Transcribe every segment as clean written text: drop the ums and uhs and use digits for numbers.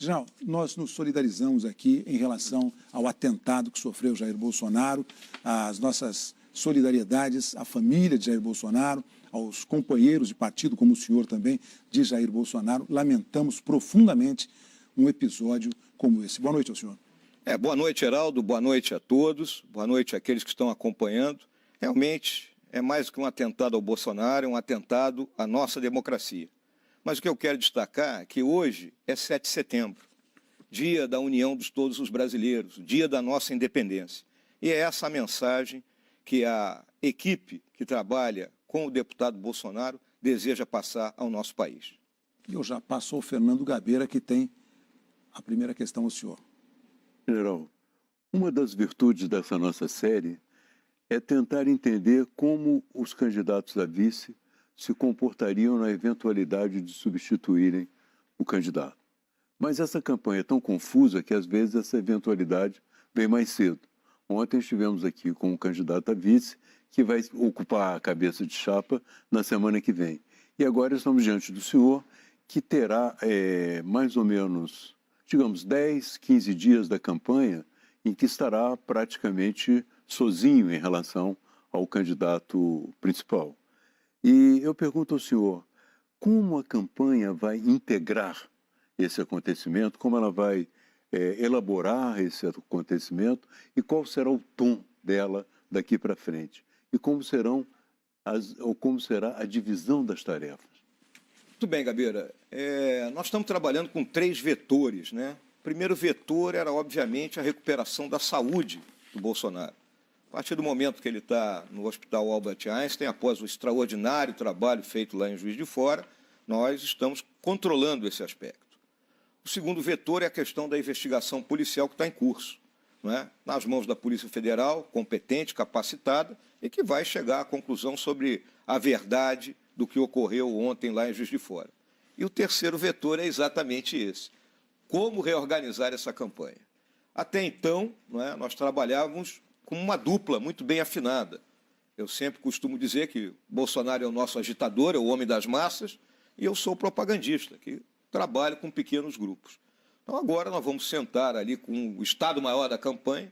General, nós nos solidarizamos aqui em relação ao atentado que sofreu Jair Bolsonaro, as nossas solidariedades à família de Jair Bolsonaro, aos companheiros de partido, como o senhor também, de Jair Bolsonaro. Lamentamos profundamente um episódio como esse. Boa noite ao senhor. Boa noite, Heraldo. Boa noite a todos. Boa noite àqueles que estão acompanhando. Realmente, é mais do que um atentado ao Bolsonaro, é um atentado à nossa democracia. Mas o que eu quero destacar é que hoje é 7 de setembro, dia da união de todos os brasileiros, dia da nossa independência. E é essa a mensagem que a equipe que trabalha com o deputado Bolsonaro deseja passar ao nosso país. Eu já passo ao Fernando Gabeira, que tem a primeira questão ao senhor. General, uma das virtudes dessa nossa série é tentar entender como os candidatos a vice se comportariam na eventualidade de substituírem o candidato. Mas essa campanha é tão confusa que, às vezes, essa eventualidade vem mais cedo. Ontem estivemos aqui com um candidato a vice que vai ocupar a cabeça de chapa na semana que vem. E agora estamos diante do senhor, que terá mais ou menos, digamos, 10, 15 dias da campanha em que estará praticamente sozinho em relação ao candidato principal. E eu pergunto ao senhor, como a campanha vai integrar esse acontecimento, como ela vai elaborar esse acontecimento e qual será o tom dela daqui para frente? E como será a divisão das tarefas? Muito bem, Gabeira. Nós estamos trabalhando com 3 vetores, né? O primeiro vetor era, obviamente, a recuperação da saúde do Bolsonaro. A partir do momento que ele está no Hospital Albert Einstein, após o extraordinário trabalho feito lá em Juiz de Fora, nós estamos controlando esse aspecto. O segundo vetor é a questão da investigação policial que está em curso, não é? Nas mãos da Polícia Federal, competente, capacitada, e que vai chegar à conclusão sobre a verdade do que ocorreu ontem lá em Juiz de Fora. E o terceiro vetor é exatamente esse: como reorganizar essa campanha. Até então, não é, nós trabalhávamos com uma dupla muito bem afinada. Eu sempre costumo dizer que Bolsonaro é o nosso agitador, é o homem das massas, e eu sou propagandista, que trabalho com pequenos grupos. Então agora nós vamos sentar ali com o Estado-Maior da campanha,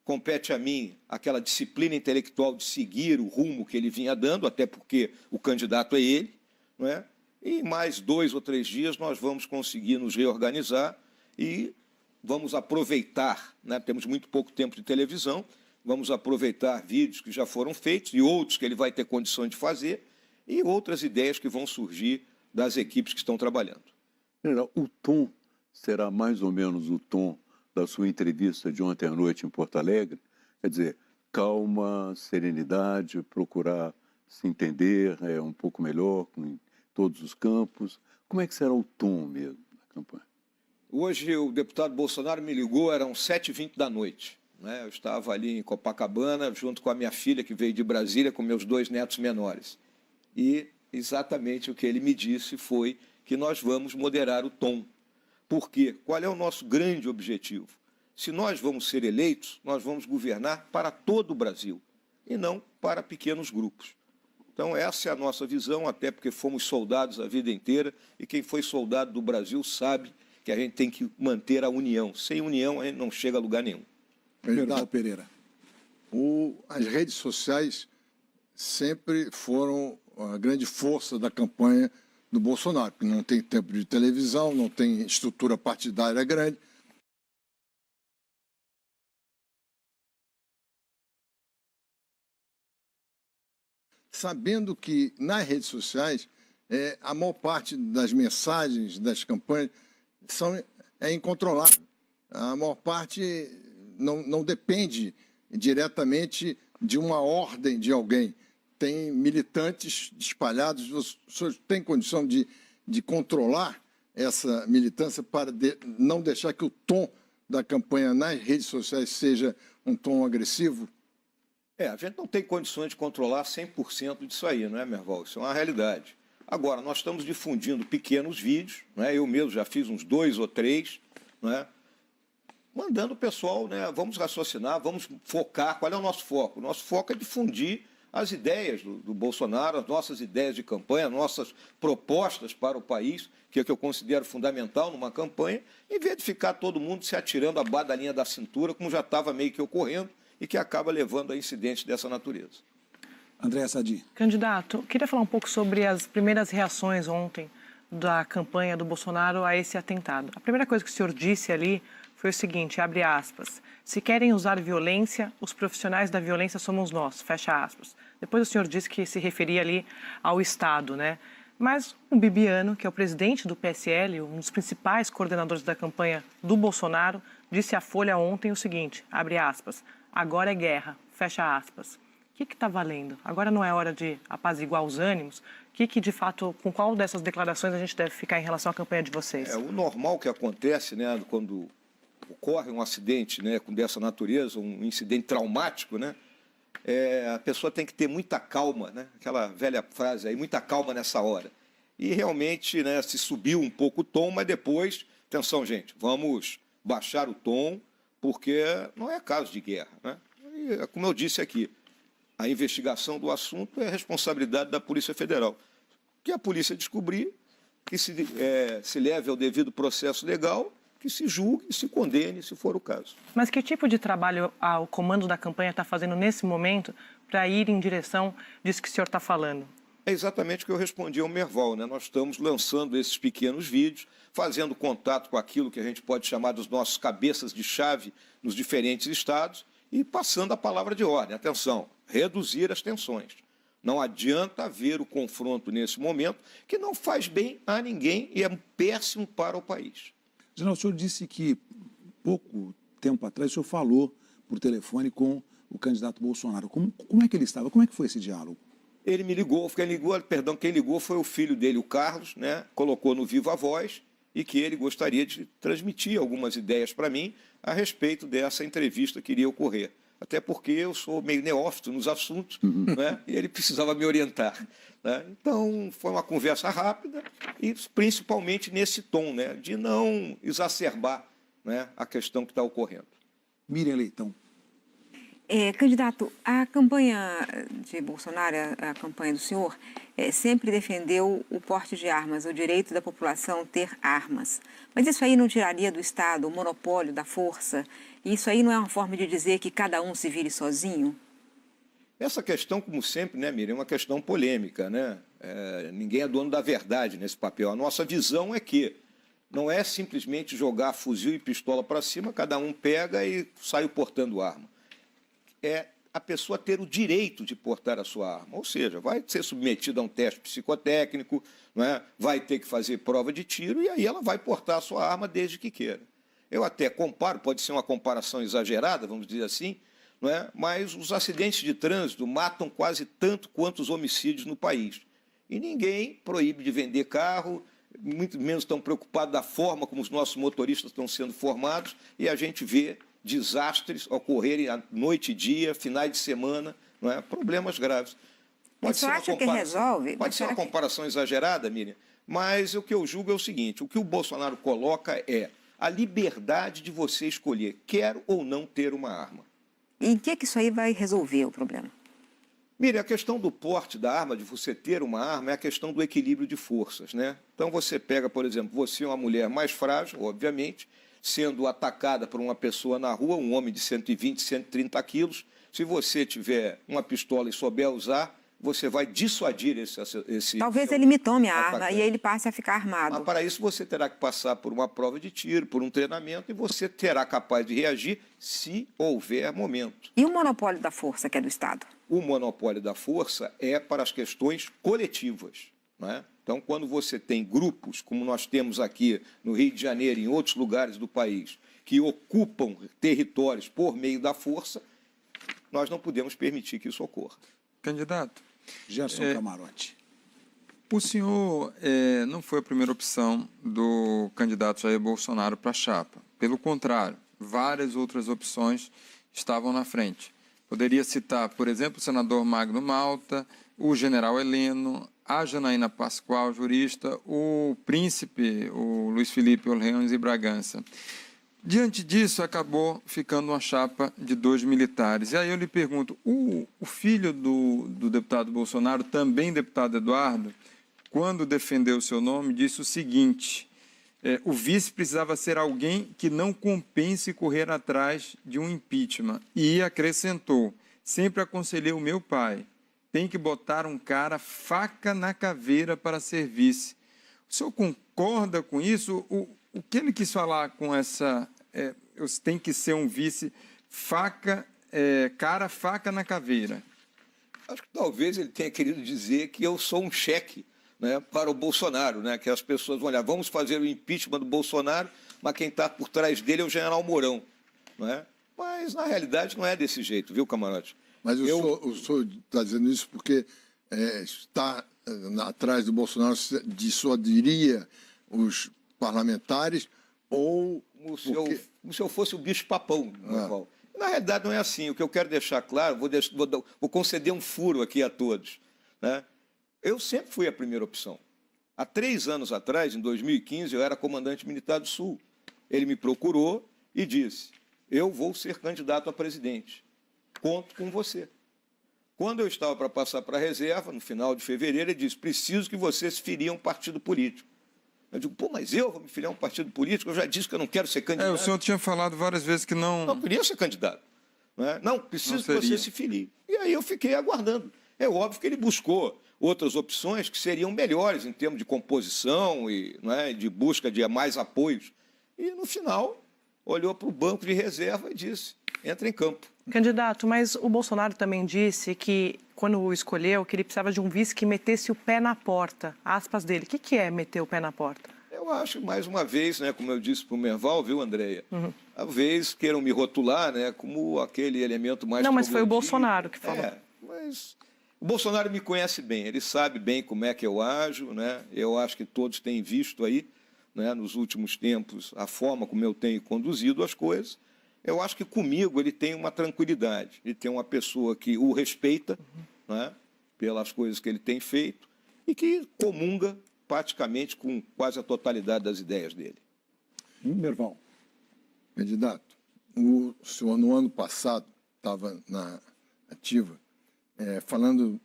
compete a mim aquela disciplina intelectual de seguir o rumo que ele vinha dando, até porque o candidato é ele, não é? E em mais 2 ou 3 dias nós vamos conseguir nos reorganizar e vamos aproveitar, né? Temos muito pouco tempo de televisão, vamos aproveitar vídeos que já foram feitos e outros que ele vai ter condições de fazer e outras ideias que vão surgir das equipes que estão trabalhando. General, o tom será mais ou menos o tom da sua entrevista de ontem à noite em Porto Alegre? Quer dizer, calma, serenidade, procurar se entender um pouco melhor em todos os campos. Como é que será o tom mesmo da campanha? Hoje o deputado Bolsonaro me ligou, eram 7h20 da noite. Eu estava ali em Copacabana, junto com a minha filha, que veio de Brasília, com meus 2 netos menores. E exatamente o que ele me disse foi que nós vamos moderar o tom. Por quê? Qual é o nosso grande objetivo? Se nós vamos ser eleitos, nós vamos governar para todo o Brasil, e não para pequenos grupos. Então, essa é a nossa visão, até porque fomos soldados a vida inteira, e quem foi soldado do Brasil sabe que a gente tem que manter a união. Sem união, a gente não chega a lugar nenhum. Candidato Pereira. As redes sociais sempre foram a grande força da campanha do Bolsonaro, porque não tem tempo de televisão, não tem estrutura partidária grande. Sabendo que nas redes sociais a maior parte das mensagens das campanhas é incontrolável. A maior parte não depende diretamente de uma ordem de alguém. Tem militantes espalhados, o senhor tem condição de controlar essa militância para não deixar que o tom da campanha nas redes sociais seja um tom agressivo? A gente não tem condições de controlar 100% disso aí, não é, Merval? Isso é uma realidade. Agora, nós estamos difundindo pequenos vídeos, não é? Eu mesmo já fiz uns 2 ou 3, não é? Mandando o pessoal, né? Vamos raciocinar, vamos focar. Qual é o nosso foco? O nosso foco é difundir as ideias do Bolsonaro, as nossas ideias de campanha, as nossas propostas para o país, que é o que eu considero fundamental numa campanha, em vez de ficar todo mundo se atirando abaixo da linha da cintura, como já estava meio que ocorrendo, e que acaba levando a incidentes dessa natureza. Andréa Sadi. Candidato, queria falar um pouco sobre as primeiras reações ontem da campanha do Bolsonaro a esse atentado. A primeira coisa que o senhor disse ali foi o seguinte, abre aspas, se querem usar violência, os profissionais da violência somos nós, fecha aspas. Depois o senhor disse que se referia ali ao Estado, né? Mas o Bibiano, que é o presidente do PSL, um dos principais coordenadores da campanha do Bolsonaro, disse à Folha ontem o seguinte, abre aspas, agora é guerra, fecha aspas. O que está valendo? Agora não é hora de apaziguar os ânimos? O que de fato, com qual dessas declarações a gente deve ficar em relação à campanha de vocês? O normal que acontece, né, quando ocorre um acidente, né, dessa natureza, um incidente traumático, né, a pessoa tem que ter muita calma, né, aquela velha frase aí, muita calma nessa hora. E realmente, né, se subiu um pouco o tom, mas depois, atenção gente, vamos baixar o tom, porque não é caso de guerra, né? E, como eu disse aqui, a investigação do assunto é responsabilidade da Polícia Federal. Que a polícia descobrir, que se leve ao devido processo legal, que se julgue e se condene, se for o caso. Mas que tipo de trabalho o comando da campanha está fazendo nesse momento para ir em direção disso que o senhor está falando? É exatamente o que eu respondi ao Merval, né? Nós estamos lançando esses pequenos vídeos, fazendo contato com aquilo que a gente pode chamar dos nossos cabeças de chave nos diferentes estados e passando a palavra de ordem. Atenção, reduzir as tensões. Não adianta haver o confronto nesse momento, que não faz bem a ninguém e é péssimo para o país. General, o senhor disse que pouco tempo atrás o senhor falou por telefone com o candidato Bolsonaro. Como é que ele estava? Como é que foi esse diálogo? Ele me ligou, quem ligou foi o filho dele, o Carlos, né? Colocou no Viva Voz e que ele gostaria de transmitir algumas ideias para mim a respeito dessa entrevista que iria ocorrer. Até porque eu sou meio neófito nos assuntos, né? E ele precisava me orientar, né? Então, foi uma conversa rápida e principalmente nesse tom, né? De não exacerbar, né, a questão que está ocorrendo. Miriam Leitão. Candidato, a campanha de Bolsonaro, a campanha do senhor, sempre defendeu o porte de armas, o direito da população ter armas. Mas isso aí não tiraria do Estado o monopólio da força? E isso aí não é uma forma de dizer que cada um se vire sozinho? Essa questão, como sempre, né, Miriam, é uma questão polêmica, né? Ninguém é dono da verdade nesse papel. A nossa visão é que não é simplesmente jogar fuzil e pistola para cima, cada um pega e sai portando arma. É a pessoa ter o direito de portar a sua arma, ou seja, vai ser submetida a um teste psicotécnico, não é? Vai ter que fazer prova de tiro e aí ela vai portar a sua arma desde que queira. Eu até comparo, pode ser uma comparação exagerada, vamos dizer assim, não é? Mas os acidentes de trânsito matam quase tanto quanto os homicídios no país. E ninguém proíbe de vender carro, muito menos estão preocupados da forma como os nossos motoristas estão sendo formados, e a gente vê desastres ocorrerem à noite e dia, finais de semana, não é? Problemas graves. Pode ser acha que resolve? Pode ser uma comparação exagerada, Miriam, mas o que eu julgo é o seguinte, o que o Bolsonaro coloca é a liberdade de você escolher, quer ou não ter uma arma. E em que isso aí vai resolver o problema? Miriam, a questão do porte da arma, de você ter uma arma, é a questão do equilíbrio de forças, né? Então você pega, por exemplo, você é uma mulher mais frágil, obviamente, sendo atacada por uma pessoa na rua, um homem de 120, 130 quilos, se você tiver uma pistola e souber usar, você vai dissuadir esse Talvez ele me tome a arma e ele passe a ficar armado. Mas para isso você terá que passar por uma prova de tiro, por um treinamento, e você terá capaz de reagir se houver momento. E o monopólio da força, que é do Estado? O monopólio da força é para as questões coletivas, não é? Então, quando você tem grupos, como nós temos aqui no Rio de Janeiro e em outros lugares do país, que ocupam territórios por meio da força, nós não podemos permitir que isso ocorra. Candidato, Gerson Camarote. o senhor não foi a primeira opção do candidato Jair Bolsonaro para a chapa. Pelo contrário, várias outras opções estavam na frente. Poderia citar, por exemplo, o senador Magno Malta, o general Heleno, a Janaína Pascoal, jurista, o príncipe, o Luiz Felipe Orleans e Bragança. Diante disso, acabou ficando uma chapa de 2 militares. E aí eu lhe pergunto, o filho do deputado Bolsonaro, também deputado Eduardo, quando defendeu o seu nome, disse o seguinte: o vice precisava ser alguém que não compense correr atrás de um impeachment. E acrescentou: sempre aconselhei o meu pai, tem que botar um cara faca na caveira para ser vice. O senhor concorda com isso? O que ele quis falar com essa... tem que ser um vice faca na caveira? Acho que talvez ele tenha querido dizer que eu sou um cheque, né, para o Bolsonaro, né, que as pessoas vão olhar, vamos fazer o impeachment do Bolsonaro, mas quem está por trás dele é o general Mourão. Né? Mas, na realidade, não é desse jeito, viu, camarote? Mas o senhor está dizendo isso porque está atrás do Bolsonaro, dissuadiria os parlamentares ou... Como se eu fosse o bicho-papão. Na realidade, não é assim. O que eu quero deixar claro, vou conceder um furo aqui a todos. Né? Eu sempre fui a primeira opção. Há 3 anos atrás, em 2015, eu era comandante militar do Sul. Ele me procurou e disse: eu vou ser candidato a presidente. Conto com você. Quando eu estava para passar para a reserva, no final de fevereiro, ele disse: preciso que você se filie a um partido político. Eu digo: pô, mas eu vou me filiar a um partido político? Eu já disse que eu não quero ser candidato. O senhor tinha falado várias vezes que não... Não queria ser candidato. Não, preciso que você se filie. E aí eu fiquei aguardando. É óbvio que ele buscou outras opções que seriam melhores em termos de composição e de busca de mais apoios. E, no final, olhou para o banco de reserva e disse: entra em campo. Candidato, mas o Bolsonaro também disse que, quando o escolheu, que ele precisava de um vice que metesse o pé na porta. Aspas dele. O que é meter o pé na porta? Eu acho, mais uma vez, como eu disse para o Merval, viu, Andréia? Talvez queiram me rotular como aquele elemento mais... Não, mas foi o Bolsonaro que falou. Mas o Bolsonaro me conhece bem, ele sabe bem como é que eu ajo, né? Eu acho que todos têm visto aí, nos últimos tempos, a forma como eu tenho conduzido as coisas. Eu acho que comigo ele tem uma tranquilidade, ele tem uma pessoa que o respeita, pelas coisas que ele tem feito e que comunga praticamente com quase a totalidade das ideias dele. Merval. Candidato, o senhor no ano passado estava na ativa, falando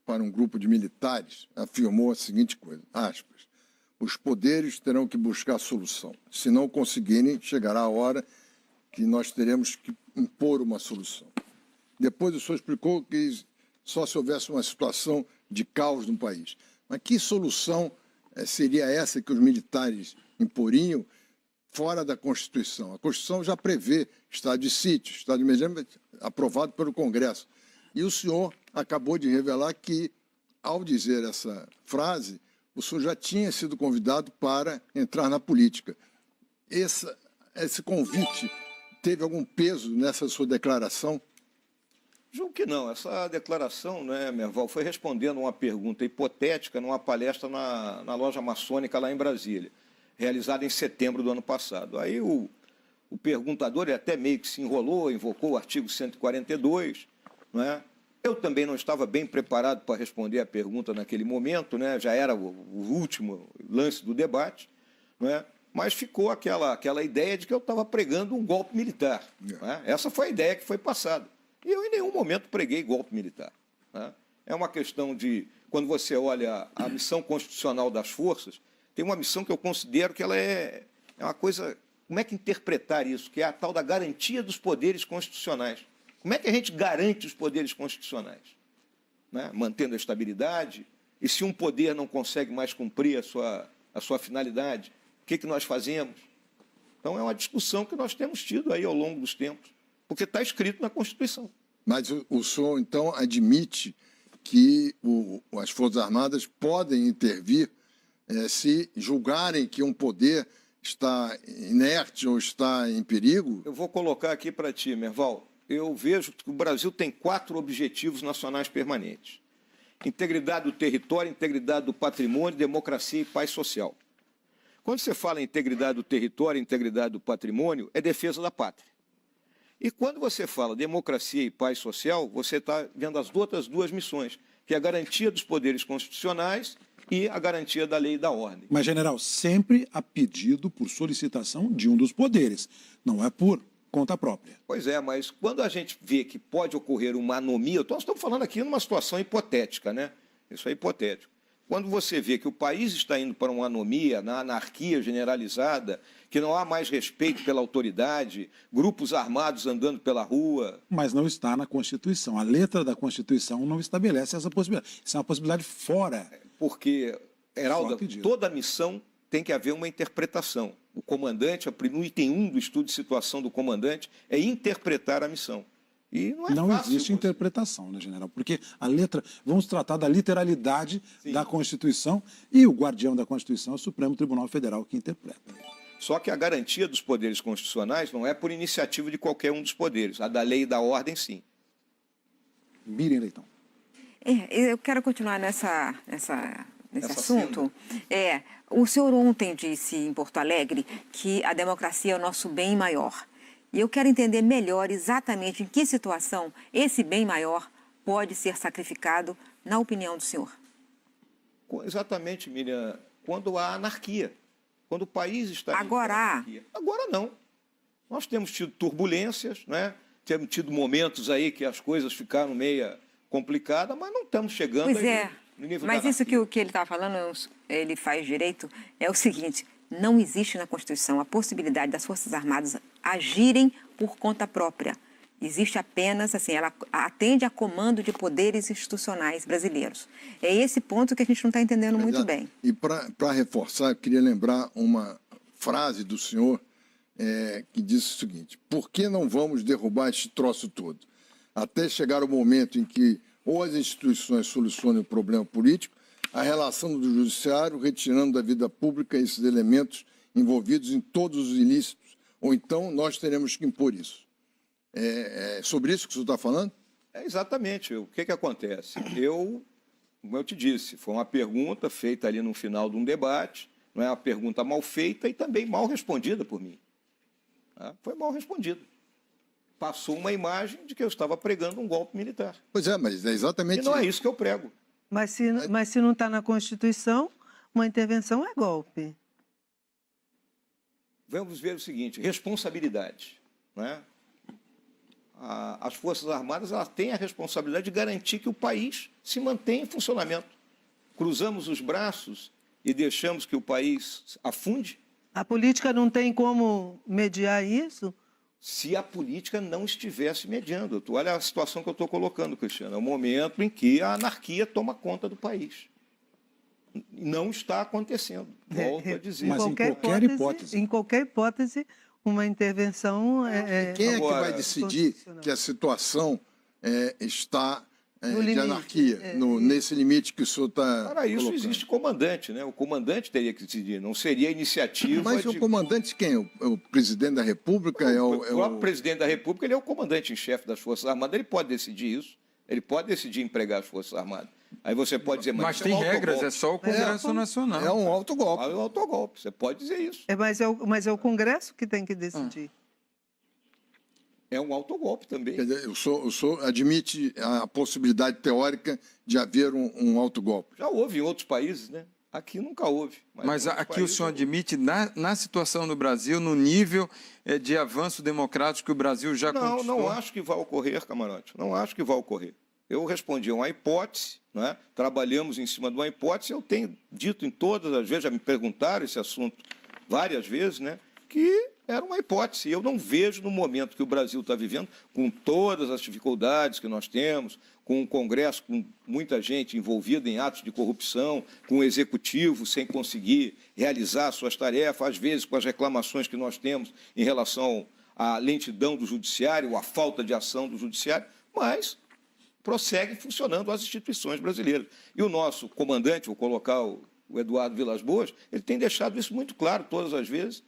para um grupo de militares, afirmou a seguinte coisa, aspas: os poderes terão que buscar solução. Se não conseguirem, chegará a hora que nós teremos que impor uma solução. Depois o senhor explicou que só se houvesse uma situação de caos no país. Mas que solução seria essa que os militares imporiam fora da Constituição? A Constituição já prevê estado de sítio, estado de emergência, aprovado pelo Congresso. E o senhor acabou de revelar que, ao dizer essa frase, o senhor já tinha sido convidado para entrar na política. Esse convite teve algum peso nessa sua declaração? Julgo que não. Essa declaração, Merval, foi respondendo uma pergunta hipotética numa palestra na loja maçônica lá em Brasília, realizada em setembro do ano passado. Aí o perguntador até meio que se enrolou, invocou o artigo 142, Eu também não estava bem preparado para responder a pergunta naquele momento, já era o último lance do debate, mas ficou aquela ideia de que eu estava pregando um golpe militar. Essa foi a ideia que foi passada. E eu, em nenhum momento, preguei golpe militar. É uma questão de... Quando você olha a missão constitucional das forças, tem uma missão que eu considero que ela é uma coisa... Como é que interpretar isso? Que é a tal da garantia dos poderes constitucionais. Como é que a gente garante os poderes constitucionais? Mantendo a estabilidade. E se um poder não consegue mais cumprir a sua finalidade, o que nós fazemos? Então, é uma discussão que nós temos tido aí ao longo dos tempos, porque está escrito na Constituição. Mas o senhor, então, admite que as Forças Armadas podem intervir se julgarem que um poder está inerte ou está em perigo? Eu vou colocar aqui para ti, Merval. Eu vejo que o Brasil tem 4 objetivos nacionais permanentes: integridade do território, integridade do patrimônio, democracia e paz social. Quando você fala em integridade do território, integridade do patrimônio, é defesa da pátria. E quando você fala democracia e paz social, você está vendo as outras 2 missões, que é a garantia dos poderes constitucionais e a garantia da lei e da ordem. Mas, general, sempre a pedido por solicitação de um dos poderes, não é por conta própria. Pois é, mas quando a gente vê que pode ocorrer uma anomia, nós estamos falando aqui numa situação hipotética, né? Isso é hipotético. Quando você vê que o país está indo para uma anomia, na anarquia generalizada, que não há mais respeito pela autoridade, grupos armados andando pela rua. Mas não está na Constituição. A letra da Constituição não estabelece essa possibilidade. Isso é uma possibilidade fora. Porque, Heraldo, pedido. toda missão tem que haver uma interpretação. O comandante, no item 1 do estudo de situação do comandante, é interpretar a missão. E não é Não fácil, existe você. interpretação, né, general? Porque a letra, vamos tratar da literalidade Sim. da Constituição e o guardião da Constituição é o Supremo Tribunal Federal que interpreta. Só que a garantia dos poderes constitucionais não é por iniciativa de qualquer um dos poderes. A da lei e da ordem, sim. Miriam Leitão. Eu quero continuar nesse Essa assunto. O senhor ontem disse em Porto Alegre que a democracia é o nosso bem maior. E eu quero entender melhor exatamente em que situação esse bem maior pode ser sacrificado, na opinião do senhor. Exatamente, Miriam, quando há anarquia. Quando o país está... indo Agora para a há. anarquia. Agora não. Nós temos tido turbulências, né? Temos tido momentos aí que as coisas ficaram meio complicadas, mas não estamos chegando Pois aí é, no nível mas da isso anarquia. que ele está falando, ele faz direito, é o seguinte: não existe na Constituição a possibilidade das Forças Armadas agirem por conta própria. Existe apenas, assim, ela atende a comando de poderes institucionais brasileiros. É esse ponto que a gente não está entendendo muito bem. E para reforçar, eu queria lembrar uma frase do senhor que disse o seguinte: por que não vamos derrubar este troço todo? Até chegar o momento em que ou as instituições solucionem o problema político, a relação do judiciário, retirando da vida pública esses elementos envolvidos em todos os ilícitos, ou então nós teremos que impor isso. É sobre isso que o senhor está falando? Exatamente. O que acontece? Como eu te disse, foi uma pergunta feita ali no final de um debate, não é uma pergunta mal feita e também mal respondida por mim. Foi mal respondida. Passou uma imagem de que eu estava pregando um golpe militar. Pois é, mas é exatamente E não é isso que eu prego. Mas se não está na Constituição, uma intervenção é golpe. Vamos ver o seguinte, responsabilidade. Não é? As Forças Armadas elas têm a responsabilidade de garantir que o país se mantenha em funcionamento. Cruzamos os braços e deixamos que o país afunde? A política não tem como mediar isso? Se a política não estivesse mediando. Olha a situação que eu estou colocando, Cristiano. É o momento em que a anarquia toma conta do país. Não está acontecendo. Volto a dizer. Mas Em qualquer hipótese, uma intervenção Quem é que Agora, vai decidir que a situação está No de limite, anarquia, nesse limite que o senhor está Para isso colocando? existe comandante, né? O comandante teria que decidir, não seria a iniciativa Mas de... o comandante quem? O presidente da República? O próprio presidente da República ele é o comandante em chefe das Forças Armadas, ele pode decidir isso, ele pode decidir empregar as Forças Armadas. Aí você pode dizer, Mas isso tem um regras, autogolpe. é só o Congresso Nacional. É um autogolpe. É um autogolpe, você pode dizer isso. Mas é o Congresso que tem que decidir. É um autogolpe também. Quer dizer, o senhor admite a possibilidade teórica de haver um autogolpe? Já houve em outros países, né? Aqui nunca houve. Mas em outros aqui o países senhor houve. admite, na situação do Brasil, no nível de avanço democrático que o Brasil já conquistou? Não acho que vai ocorrer, camarote. Não acho que vai ocorrer. Eu respondi a uma hipótese, não é? Trabalhamos em cima de uma hipótese, eu tenho dito em todas as vezes, já me perguntaram esse assunto várias vezes, né? Que era uma hipótese. Eu não vejo no momento que o Brasil está vivendo, com todas as dificuldades que nós temos, com o Congresso, com muita gente envolvida em atos de corrupção, com o Executivo sem conseguir realizar suas tarefas, às vezes com as reclamações que nós temos em relação à lentidão do Judiciário, à falta de ação do Judiciário, mas prosseguem funcionando as instituições brasileiras. E o nosso comandante, vou colocar o Eduardo Vilas Boas, ele tem deixado isso muito claro todas as vezes,